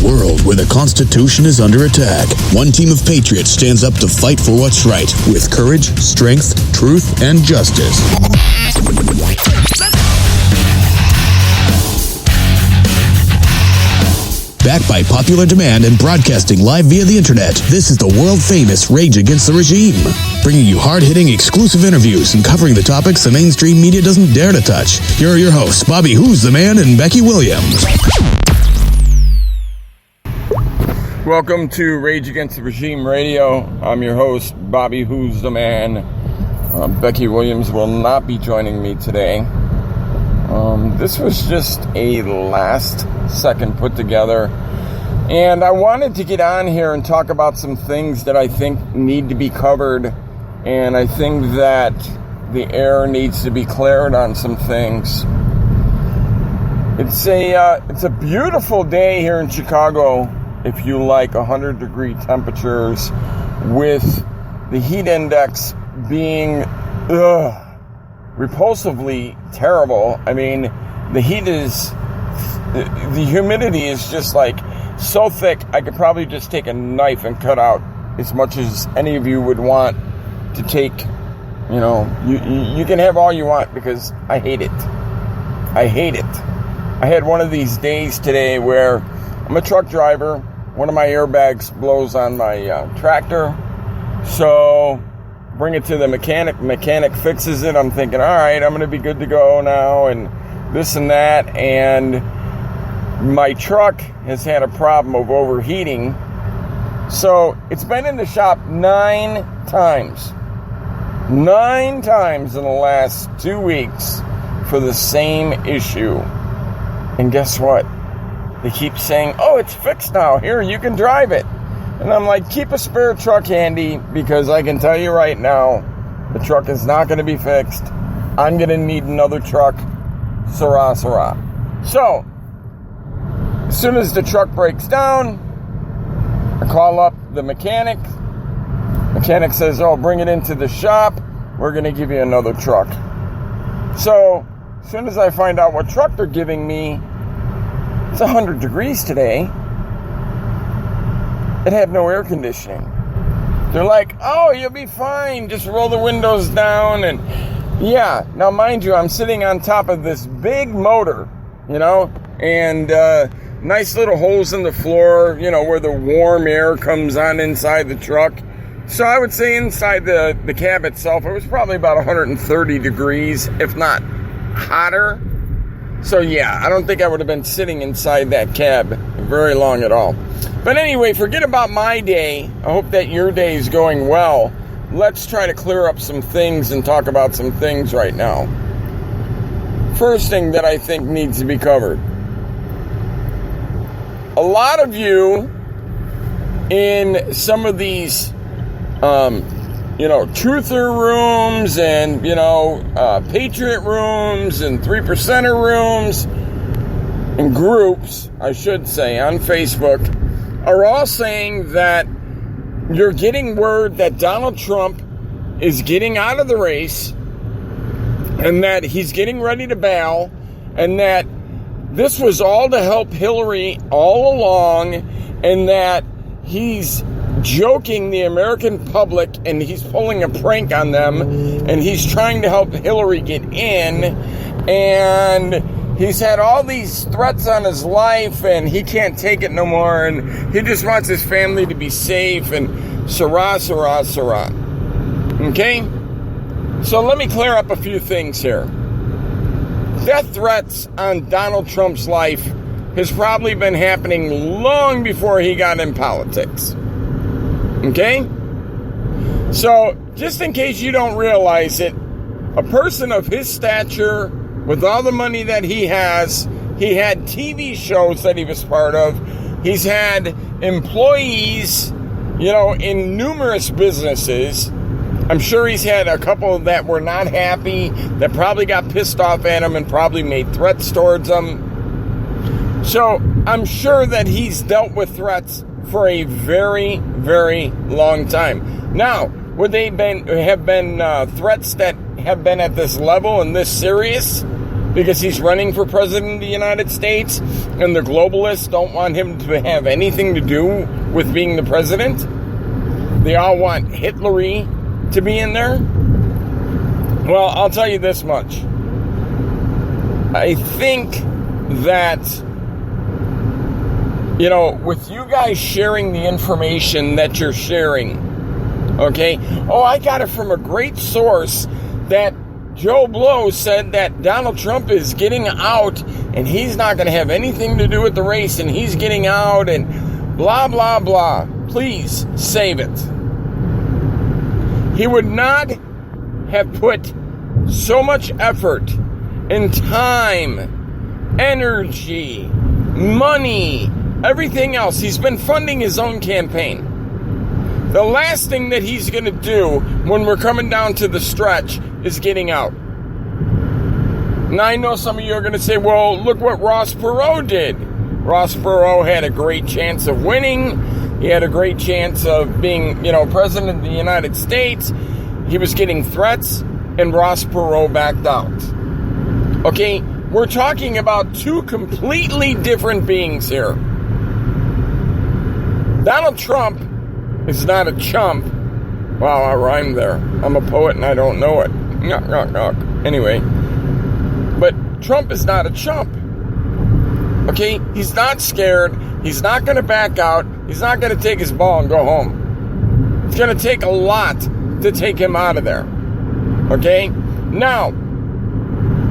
world where the Constitution is under attack, one team of patriots stands up to fight for what's right with courage, strength, truth, and justice. Backed by popular demand and broadcasting live via the internet, this is the world-famous Rage Against the Regime, bringing you hard-hitting exclusive interviews and covering the topics the mainstream media doesn't dare to touch. Here are your hosts, Bobby Who's the Man and Becky Williams. Welcome to Rage Against the Regime Radio. I'm your host, Bobby Who's the Man. Becky Williams will not be joining me today. This was just a last-second put-together, and I wanted to get on here and talk about some things that I think need to be covered, and I think that the air needs to be cleared on some things. It's a beautiful day here in Chicago, if you like 100-degree temperatures, with the heat index being repulsively terrible. I mean, the humidity is just like so thick, I could probably just take a knife and cut out as much as any of you would want to take. You know, you can have all you want, because I hate it. I had one of these days today where I'm a truck driver. One of my airbags blows on my tractor. So bring it to the mechanic. Mechanic fixes it. I'm thinking, all right, I'm going to be good to go now, and this and that. And my truck has had a problem of overheating. So it's been in the shop 9 times. 9 times in the last 2 weeks for the same issue. And guess what? They keep saying, oh, it's fixed now. Here, you can drive it. And I'm like, keep a spare truck handy, because I can tell you right now, the truck is not going to be fixed. I'm going to need another truck. Sarah. So, as soon as the truck breaks down, I call up the mechanic. Mechanic says, oh, bring it into the shop. We're going to give you another truck. So, as soon as I find out what truck they're giving me, it's 100 degrees today. It had no air conditioning. They're like, oh, you'll be fine. Just roll the windows down. And yeah, now mind you, I'm sitting on top of this big motor, you know, and nice little holes in the floor, you know, where the warm air comes on inside the truck. So I would say inside the cab itself, it was probably about 130 degrees, if not hotter. So yeah, I don't think I would have been sitting inside that cab very long at all. But anyway, forget about my day. I hope that your day is going well. Let's try to clear up some things and talk about some things right now. First thing that I think needs to be covered. A lot of you in some of these truther rooms and, patriot rooms and 3%er rooms and groups, I should say, on Facebook, are all saying that you're getting word that Donald Trump is getting out of the race and that he's getting ready to bail, and that this was all to help Hillary all along, and that he's joking the American public and he's pulling a prank on them, and he's trying to help Hillary get in, and he's had all these threats on his life, and he can't take it no more, and he just wants his family to be safe, and Sarah. Okay? So let me clear up a few things here. Death threats on Donald Trump's life has probably been happening long before he got in politics. Okay? So, just in case you don't realize it, a person of his stature, with all the money that he has, he had TV shows that he was part of, he's had employees, in numerous businesses. I'm sure he's had a couple that were not happy, that probably got pissed off at him and probably made threats towards him. So, I'm sure that he's dealt with threats for a very, very long time. Now, would they have been threats that have been at this level and this serious? because he's running for president of the United States, and the globalists don't want him to have anything to do with being the president. They all want Hitler to be in there. Well, I'll tell you this much. I think that, with you guys sharing the information that you're sharing, okay? Oh, I got it from a great source that Joe Blow said that Donald Trump is getting out and he's not going to have anything to do with the race and he's getting out and blah, blah, blah. Please save it. He would not have put so much effort and time, energy, money, everything else. He's been funding his own campaign. The last thing that he's going to do when we're coming down to the stretch is getting out. Now, I know some of you are going to say, well, look what Ross Perot did. Ross Perot had a great chance of winning. He had a great chance of being, president of the United States. He was getting threats, and Ross Perot backed out. Okay, we're talking about two completely different beings here. Donald Trump is not a chump. Wow, I rhymed there. I'm a poet and I don't know it. Anyway, but Trump is not a chump. Okay, he's not scared. He's not going to back out. He's not going to take his ball and go home. It's going to take a lot to take him out of there. Okay, now,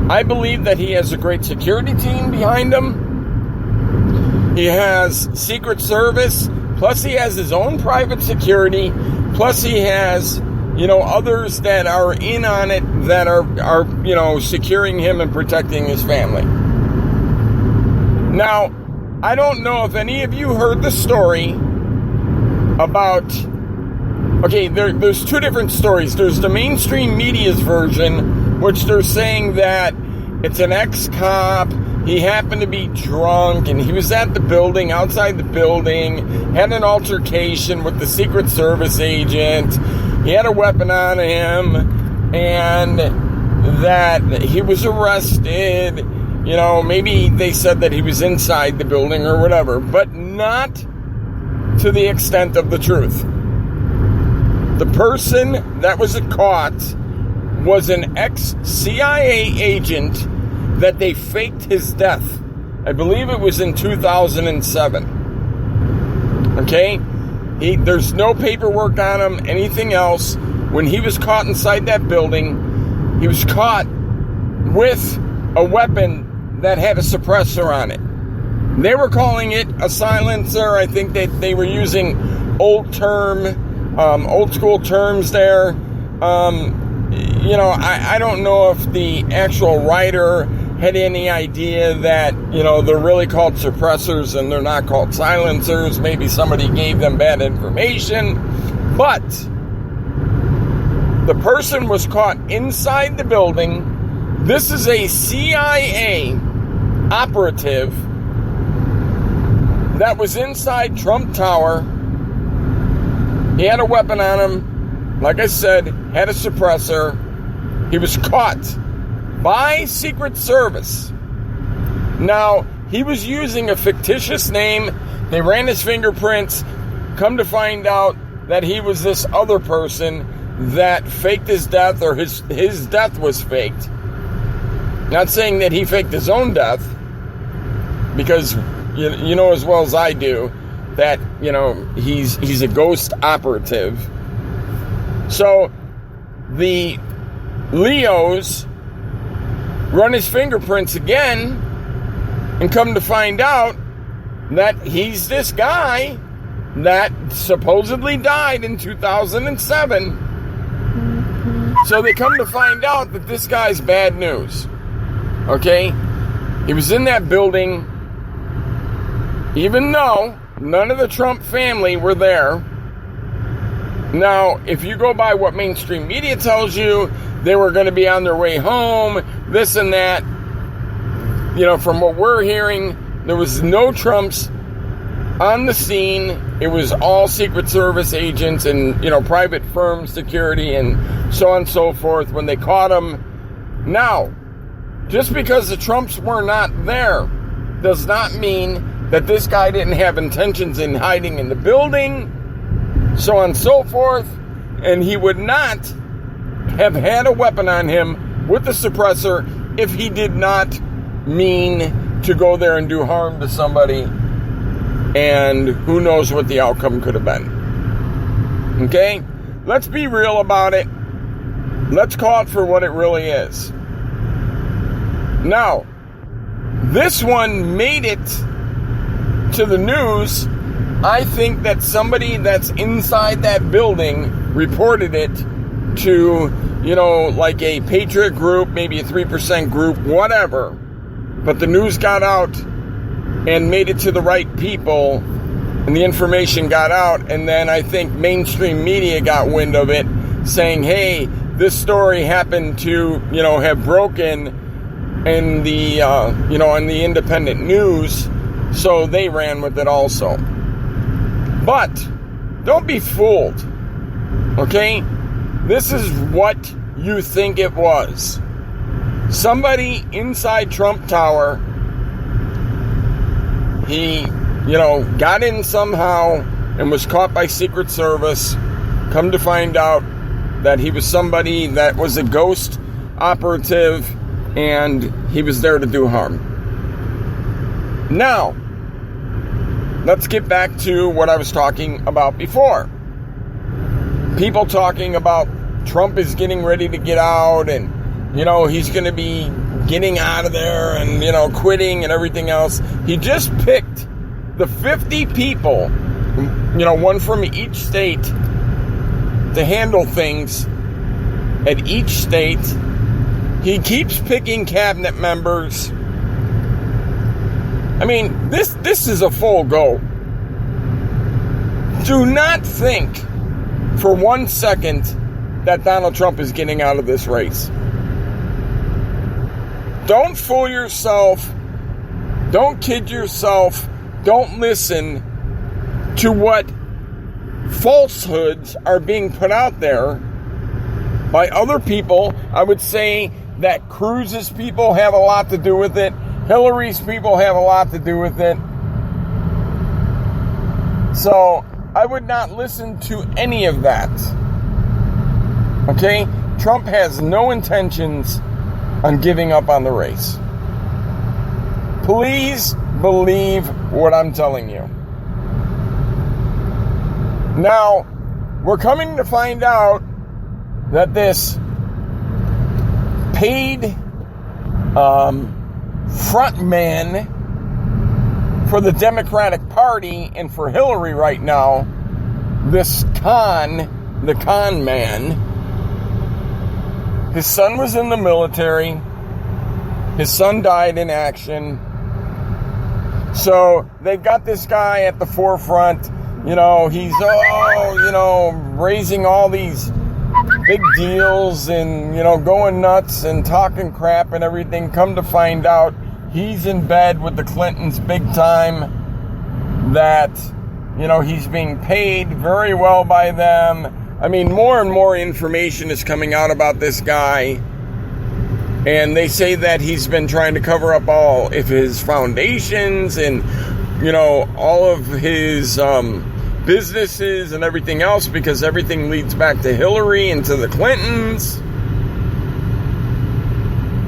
I believe that he has a great security team behind him. He has Secret Service, plus he has his own private security, plus he has, others that are in on it that are securing him and protecting his family. Now, I don't know if any of you heard the story about, there's two different stories. There's the mainstream media's version, which they're saying that it's an ex-cop. He happened to be drunk, and he was at the building, outside the building, had an altercation with the Secret Service agent. He had a weapon on him, and that he was arrested. Maybe they said that he was inside the building or whatever, but not to the extent of the truth. The person that was caught was an ex-CIA agent that they faked his death. I believe it was in 2007. Okay? There's no paperwork on him, anything else. When he was caught inside that building, he was caught with a weapon that had a suppressor on it. They were calling it a silencer. I think that they were using old school terms there. I don't know if the actual writer had any idea that, they're really called suppressors and they're not called silencers. Maybe somebody gave them bad information. But the person was caught inside the building. This is a CIA operative that was inside Trump Tower. He had a weapon on him. Like I said, had a suppressor. He was caught by Secret Service. Now, he was using a fictitious name. They ran his fingerprints. Come to find out that he was this other person that faked his death, or his death was faked. Not saying that he faked his own death, because you know as well as I do that, he's a ghost operative. So the Leos run his fingerprints again and come to find out that he's this guy that supposedly died in 2007. So they come to find out that this guy's bad news. Okay? He was in that building, even though none of the Trump family were there. Now, if you go by what mainstream media tells you, they were going to be on their way home, this and that. From what we're hearing, there was no Trumps on the scene. It was all Secret Service agents and, private firm security and so on and so forth when they caught him. Now, just because the Trumps were not there does not mean that this guy didn't have intentions in hiding in the building, so on and so forth, and he would not have had a weapon on him with the suppressor if he did not mean to go there and do harm to somebody, and who knows what the outcome could have been. Okay? Let's be real about it. Let's call it for what it really is. Now, this one made it to the news. I think that somebody that's inside that building reported it to, like a Patriot group, maybe a 3% group, whatever. But the news got out and made it to the right people, and the information got out, and then I think mainstream media got wind of it, saying, hey, this story happened to, have broken in the, in the independent news, so they ran with it also. But don't be fooled, okay? This is what you think it was. Somebody inside Trump Tower, he, got in somehow and was caught by Secret Service. Come to find out that he was somebody that was a ghost operative, and he was there to do harm. Now, let's get back to what I was talking about before. People talking about Trump is getting ready to get out, and, he's going to be getting out of there and, quitting and everything else. He just picked the 50 people, one from each state, to handle things at each state. He keeps picking cabinet members. I mean, this is a full go. Do not think for 1 second that Donald Trump is getting out of this race. Don't fool yourself. Don't kid yourself. Don't listen to what falsehoods are being put out there by other people. I would say that Cruz's people have a lot to do with it. Hillary's people have a lot to do with it. So I would not listen to any of that. Okay? Trump has no intentions on giving up on the race. Please believe what I'm telling you. Now, we're coming to find out that this paid frontman for the Democratic Party and for Hillary right now, the con man, his son was in the military. His son died in action. So they've got this guy at the forefront. He's, raising all these big deals and, going nuts and talking crap and everything. Come to find out, he's in bed with the Clintons big time. That, he's being paid very well by them. I mean, more and more information is coming out about this guy. And they say that he's been trying to cover up all of his foundations and, all of his businesses and everything else, because everything leads back to Hillary and to the Clintons.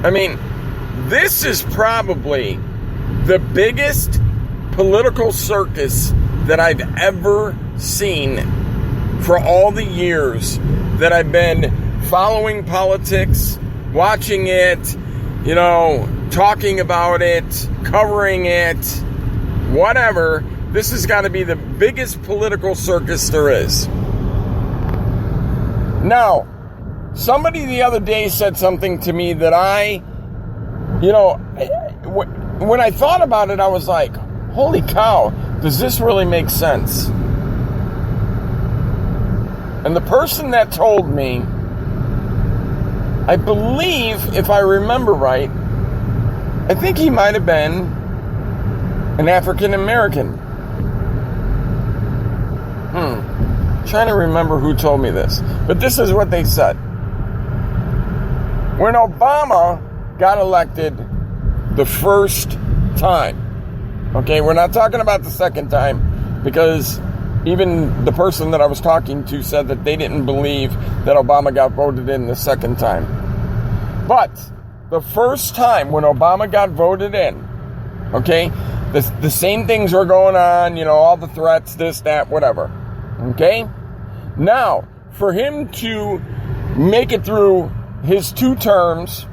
I mean, this is probably the biggest political circus that I've ever seen for all the years that I've been following politics, watching it, talking about it, covering it, whatever. This has got to be the biggest political circus there is. Now, somebody the other day said something to me that when I thought about it, I was like, holy cow, does this really make sense? And the person that told me, I believe, if I remember right, I think he might have been an African American. Trying to remember who told me this. But this is what they said. When Obama got elected the first time. Okay, we're not talking about the second time, because even the person that I was talking to said that they didn't believe that Obama got voted in the second time. But the first time when Obama got voted in, okay, the same things were going on, you know, all the threats, this, that, whatever. Okay? Now, for him to make it through his 2 terms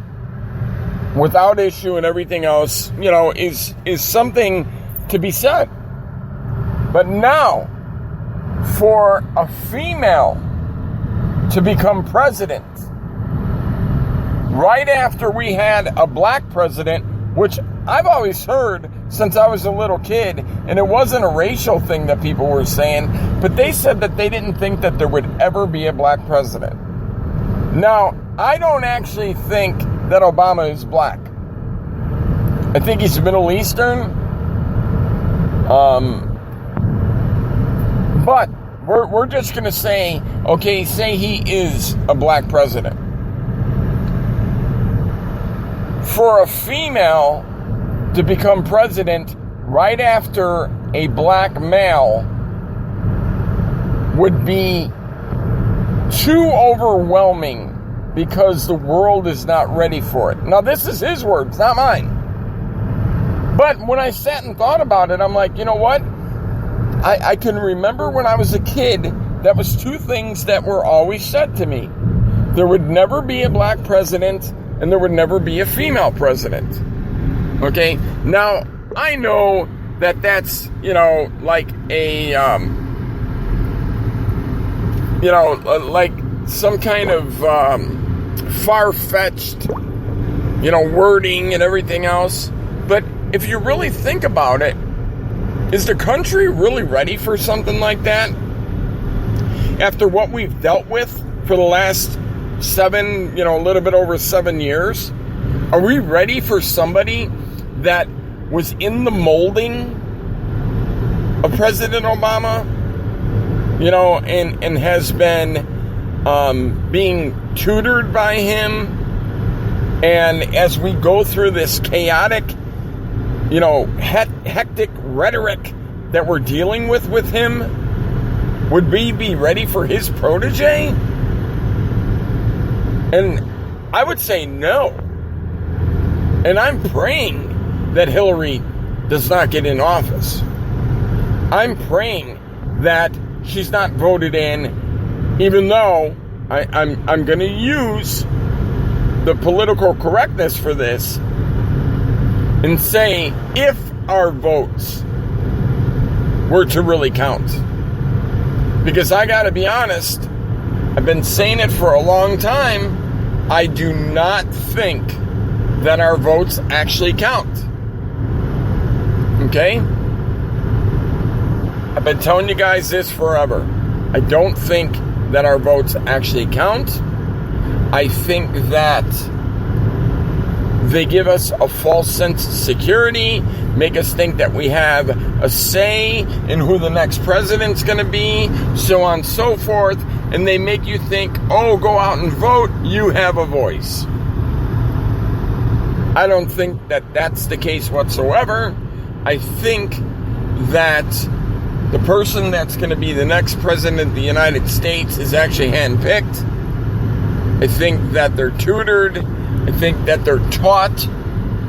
without issue and everything else, you know, is something to be said. But now, for a female to become president, right after we had a black president, which I've always heard since I was a little kid, and it wasn't a racial thing that people were saying, but they said that they didn't think that there would ever be a black president. Now, I don't actually think that Obama is black. I think he's Middle Eastern. But we're just going to say, okay, say he is a black president. For a female to become president right after a black male would be too overwhelming, because the world is not ready for it. Now, this is his words, not mine. But when I sat and thought about it, I'm like, you know what? I can remember when I was a kid, that was 2 things that were always said to me. There would never be a black president, and there would never be a female president. Okay? Now, I know that that's, you know, like a, you know, like some kind of far-fetched, you know, wording and everything else. But if you really think about it, is the country really ready for something like that? After what we've dealt with for the last 7, you know, a little bit over 7 years, are we ready for somebody that was in the molding of President Obama, you know, and has been being tutored by him? And as we go through this chaotic, you know, hectic rhetoric that we're dealing with him, would we be ready for his protege? And I would say no. And I'm praying that Hillary does not get in office. I'm praying that she's not voted in, even though I'm going to use the political correctness for this and say, if our votes were to really count. Because I gotta be honest, I've been saying it for a long time, I do not think that our votes actually count. Okay? I've been telling you guys this forever. I don't think that our votes actually count. I think that they give us a false sense of security, make us think that we have a say in who the next president's going to be, so on and so forth, and they make you think, oh, go out and vote, you have a voice. I don't think that that's the case whatsoever. I think that the person that's going to be the next president of the United States is actually handpicked. I think that they're tutored. I think that they're taught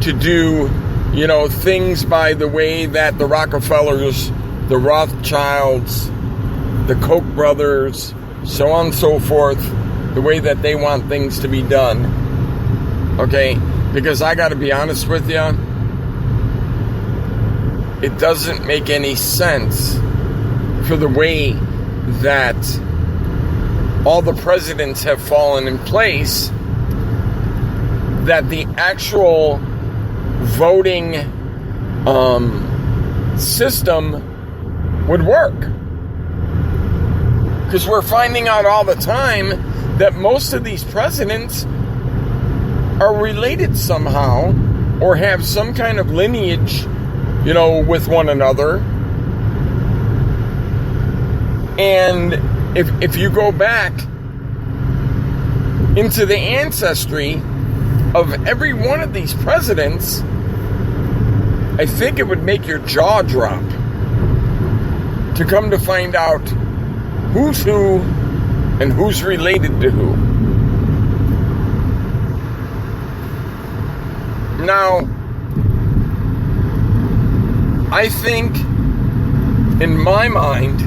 to do, you know, things by the way that the Rockefellers, the Rothschilds, the Koch brothers, so on and so forth, the way that they want things to be done. Okay? Because I got to be honest with you, it doesn't make any sense for the way that all the presidents have fallen in place, that the actual voting system would work. Because we're finding out all the time that most of these presidents are related somehow or have some kind of lineage, you know, with one another. And if you go back into the ancestry of every one of these presidents, I think it would make your jaw drop to come to find out who's who and who's related to who. Now, I think, in my mind,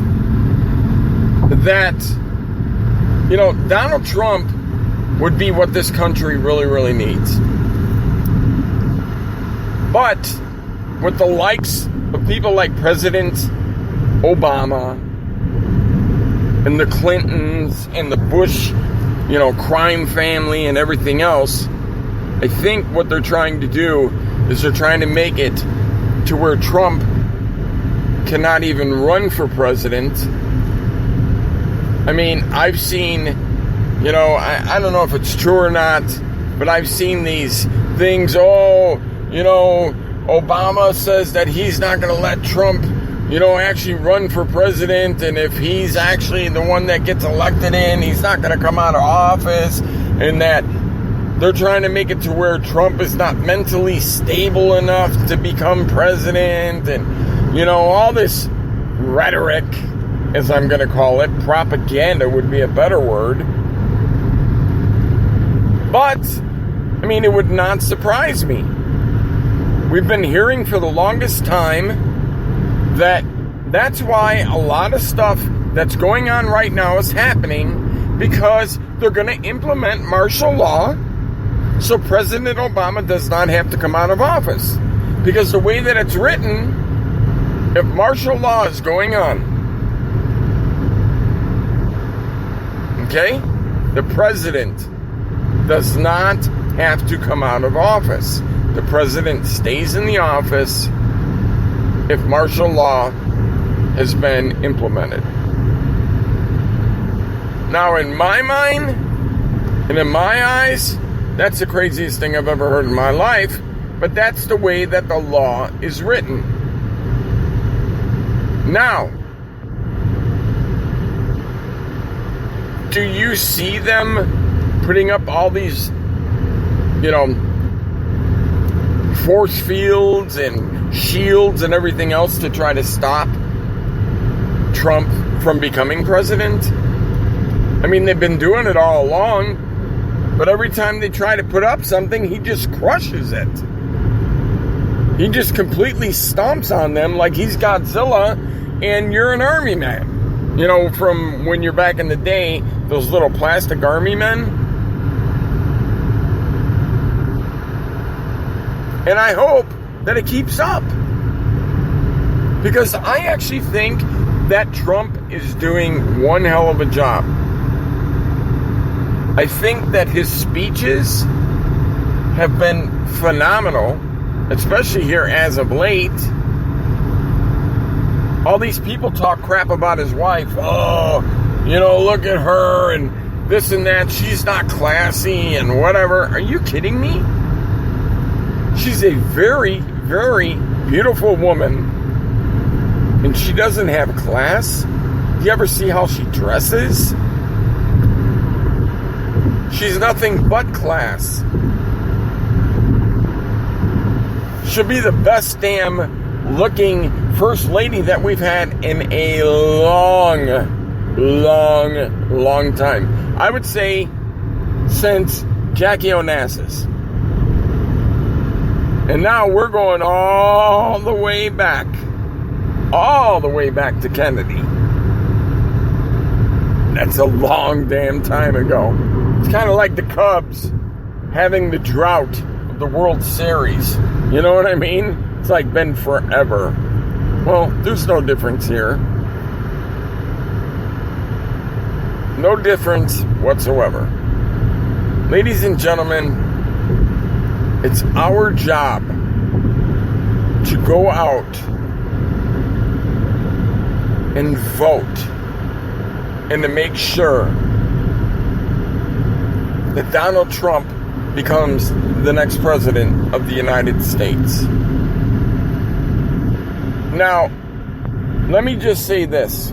that, Donald Trump would be what this country really, really needs. But with the likes of people like President Obama and the Clintons and the Bush, crime family and everything else, I think what they're trying to do is they're trying to make it to where Trump cannot even run for president. I mean, I've seen, I don't know if it's true or not, but I've seen these things, Obama says that he's not going to let Trump, actually run for president, and if he's actually the one that gets elected in, he's not going to come out of office, and that they're trying to make it to where Trump is not mentally stable enough to become president, and, all this rhetoric, as I'm going to call it. Propaganda would be a better word. But, it would not surprise me. We've been hearing for the longest time that that's why a lot of stuff that's going on right now is happening, because they're going to implement martial law so President Obama does not have to come out of office. Because the way that it's written, if martial law is going on, okay, the president does not have to come out of office. The president stays in the office if martial law has been implemented. Now, in my mind, and in my eyes, that's the craziest thing I've ever heard in my life, but that's the way that the law is written. Now, do you see them putting up all these, force fields and shields and everything else to try to stop Trump from becoming president? They've been doing it all along, but every time they try to put up something, he just crushes it. He just completely stomps on them like he's Godzilla and you're an army man. From when you're back in the day, those little plastic army men. And I hope that it keeps up. Because I actually think that Trump is doing one hell of a job. I think that his speeches have been phenomenal, especially here as of late. All these people talk crap about his wife. Oh, look at her and this and that. She's not classy and whatever. Are you kidding me? She's a very, very beautiful woman. And she doesn't have class. Do you ever see how she dresses? She's nothing but class. She'll be the best damn looking first lady that we've had in a long time. I would say since Jackie Onassis. And now we're going all the way back to Kennedy. That's a long damn time ago. It's kind of like the Cubs having the drought of the World Series. You know what I mean? It's like been forever. Well, there's no difference here. No difference whatsoever. Ladies and gentlemen, it's our job to go out and vote and to make sure that Donald Trump becomes the next president of the United States. Now, let me just say this.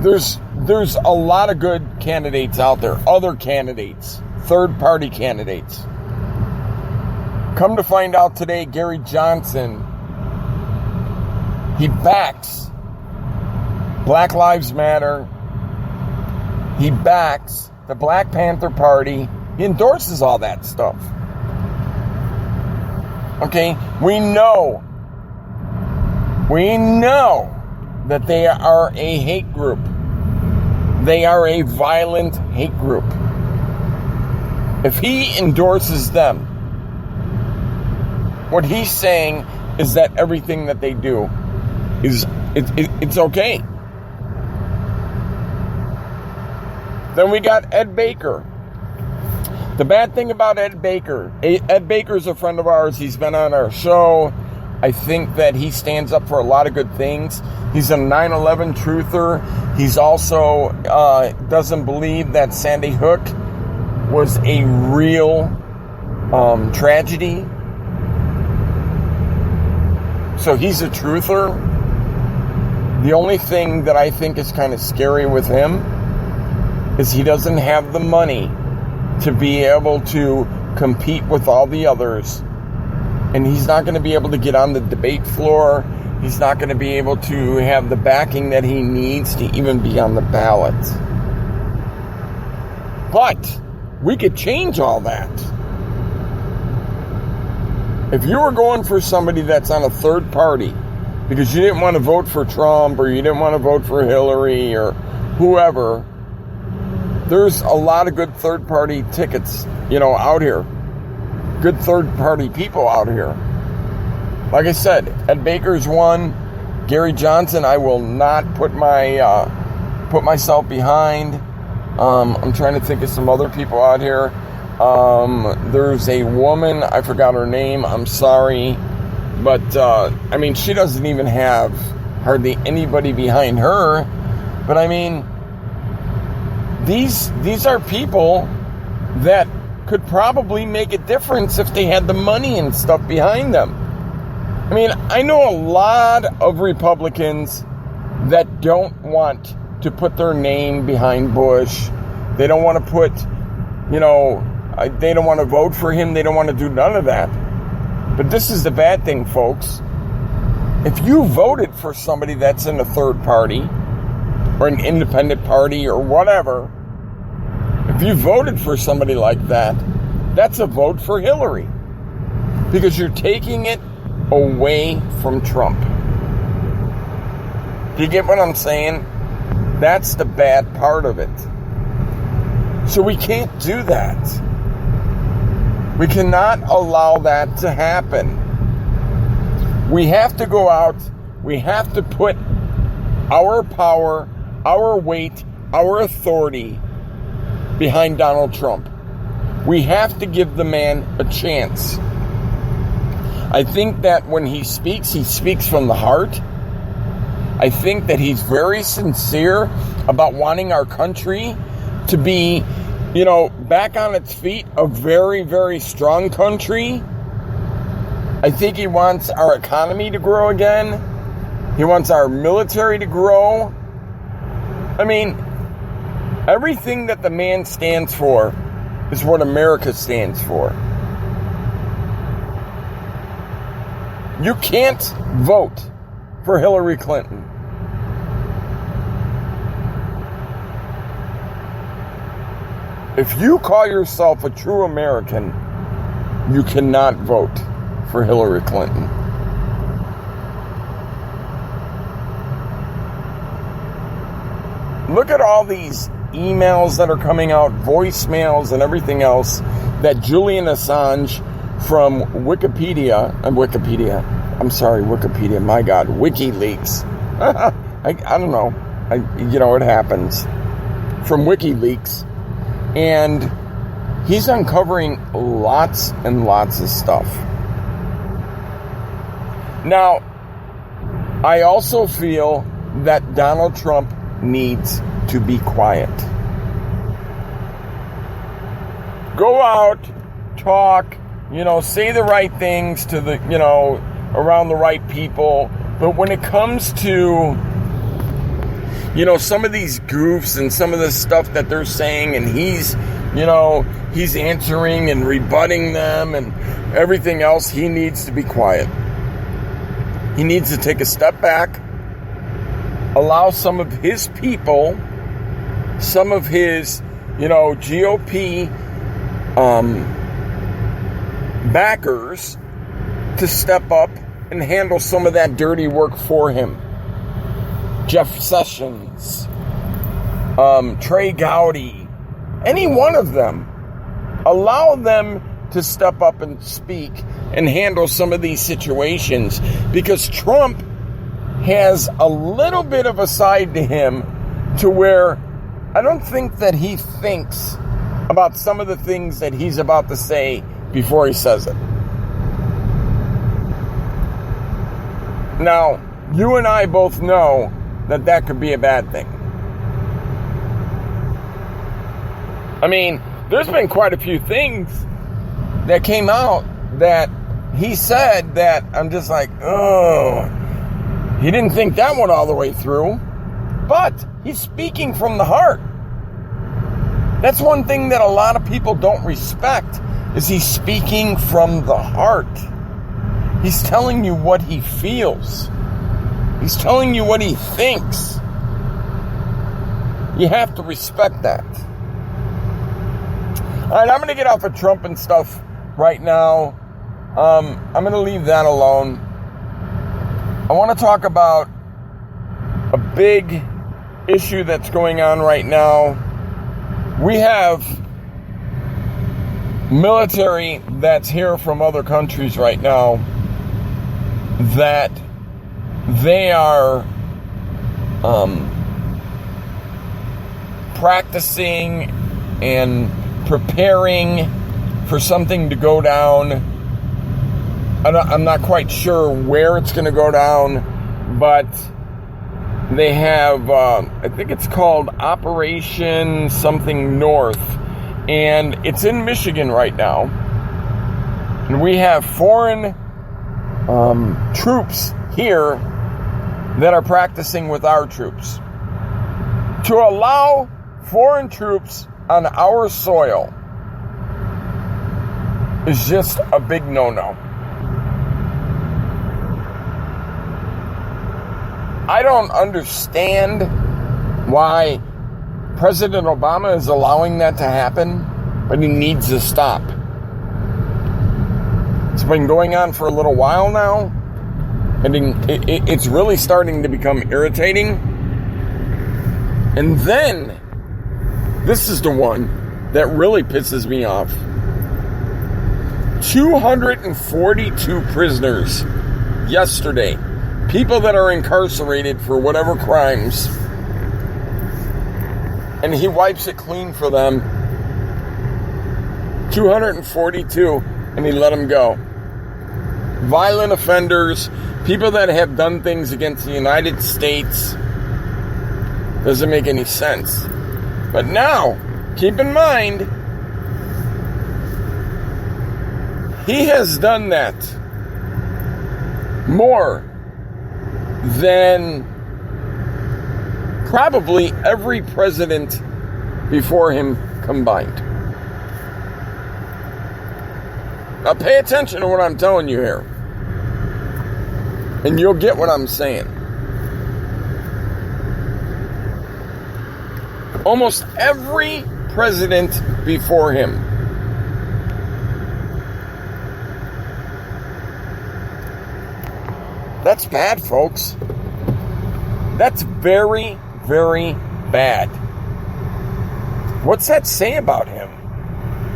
There's a lot of good candidates out there, other candidates third-party candidates. Come to find out today, Gary Johnson, he backs Black Lives Matter. He backs the Black Panther Party. He endorses all that stuff. Okay? We know that they are a hate group. They are a violent hate group. If he endorses them, what he's saying is that everything that they do is it's okay. Then we got Ed Baker. The bad thing about Ed Baker's a friend of ours. He's been on our show. I think that he stands up for a lot of good things. He's a 9/11 truther. He's also doesn't believe that Sandy Hook was a real tragedy. So he's a truther. The only thing that I think is kind of scary with him is he doesn't have the money to be able to compete with all the others. And he's not going to be able to get on the debate floor. He's not going to be able to have the backing that he needs to even be on the ballot. But we could change all that. If you were going for somebody that's on a third party because you didn't want to vote for Trump or you didn't want to vote for Hillary or whoever, there's a lot of good third party tickets, out here. Good third party people out here. Like I said, Ed Baker's one. Gary Johnson, I will not put myself behind. I'm trying to think of some other people out here. There's a woman, I forgot her name, I'm sorry. But, she doesn't even have hardly anybody behind her. But, these are people that could probably make a difference if they had the money and stuff behind them. I know a lot of Republicans that don't want to put their name behind Bush. They don't want to put, they don't want to vote for him. They don't want to do none of that. But this is the bad thing, folks. If you voted for somebody that's in a third party or an independent party or whatever, if you voted for somebody like that, that's a vote for Hillary. Because you're taking it away from Trump. Do you get what I'm saying? That's the bad part of it. So we can't do that. We cannot allow that to happen. We have to go out. We have to put our power, our weight, our authority behind Donald Trump. We have to give the man a chance. I think that when he speaks from the heart. I think that he's very sincere about wanting our country to be, back on its feet, a very, very strong country. I think he wants our economy to grow again. He wants our military to grow. Everything that the man stands for is what America stands for. You can't vote for Hillary Clinton. If you call yourself a true American, you cannot vote for Hillary Clinton. Look at all these emails that are coming out, voicemails and everything else that Julian Assange from WikiLeaks, I don't know, it happens, from WikiLeaks, and he's uncovering lots and lots of stuff. Now, I also feel that Donald Trump needs to be quiet. Go out, talk, say the right things to the, around the right people. But when it comes to, some of these goofs and some of the stuff that they're saying, and he's he's answering and rebutting them and everything else, he needs to be quiet. He needs to take a step back, allow some of his people, some of his, GOP backers to step up and handle some of that dirty work for him. Jeff Sessions, Trey Gowdy, any one of them. Allow them to step up and speak and handle some of these situations, because Trump has a little bit of a side to him to where I don't think that he thinks about some of the things that he's about to say before he says it. Now, you and I both know that could be a bad thing. I mean, there's been quite a few things that came out that he said that I'm just like, oh, he didn't think that one all the way through. But he's speaking from the heart. That's one thing that a lot of people don't respect, is he's speaking from the heart. He's telling you what he feels. He's telling you what he thinks. You have to respect that. All right, I'm going to get off of Trump and stuff right now. I'm going to leave that alone. I want to talk about a big issue that's going on right now. We have military that's here from other countries right now that they are practicing and preparing for something to go down. I'm not quite sure where it's going to go down, but they have, I think it's called Operation something North, and it's in Michigan right now. And we have foreign troops here that are practicing with our troops. To allow foreign troops on our soil is just a big no-no. I don't understand why President Obama is allowing that to happen, but he needs to stop. It's been going on for a little while now, and it's really starting to become irritating. And then, this is the one that really pisses me off. 242 prisoners yesterday. People that are incarcerated for whatever crimes. And he wipes it clean for them. 242, and he let them go. Violent offenders, people that have done things against the United States. Doesn't make any sense. But now, keep in mind, he has done that more than probably every president before him combined. Now pay attention to what I'm telling you here, and you'll get what I'm saying. Almost every president before him. That's bad, folks. That's very, very bad. What's that say about him?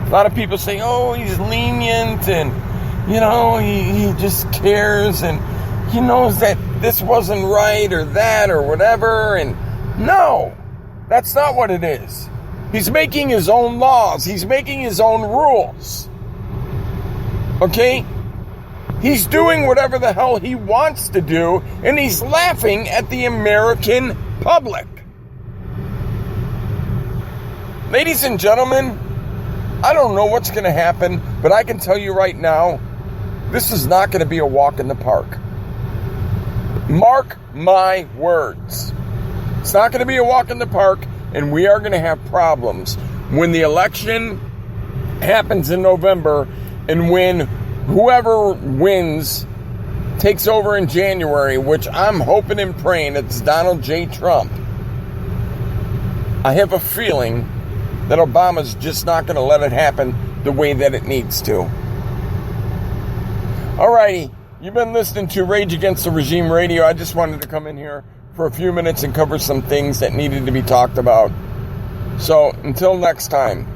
A lot of people say, oh, he's lenient and, he just cares and he knows that this wasn't right or that or whatever. And no, that's not what it is. He's making his own laws. He's making his own rules. Okay? He's doing whatever the hell he wants to do, and he's laughing at the American public. Ladies and gentlemen, I don't know what's going to happen, but I can tell you right now, this is not going to be a walk in the park. Mark my words. It's not going to be a walk in the park, and we are going to have problems when the election happens in November and when whoever wins takes over in January, which I'm hoping and praying it's Donald J. Trump, I have a feeling that Obama's just not going to let it happen the way that it needs to. Alrighty, you've been listening to Rage Against the Regime Radio. I just wanted to come in here for a few minutes and cover some things that needed to be talked about. So, until next time.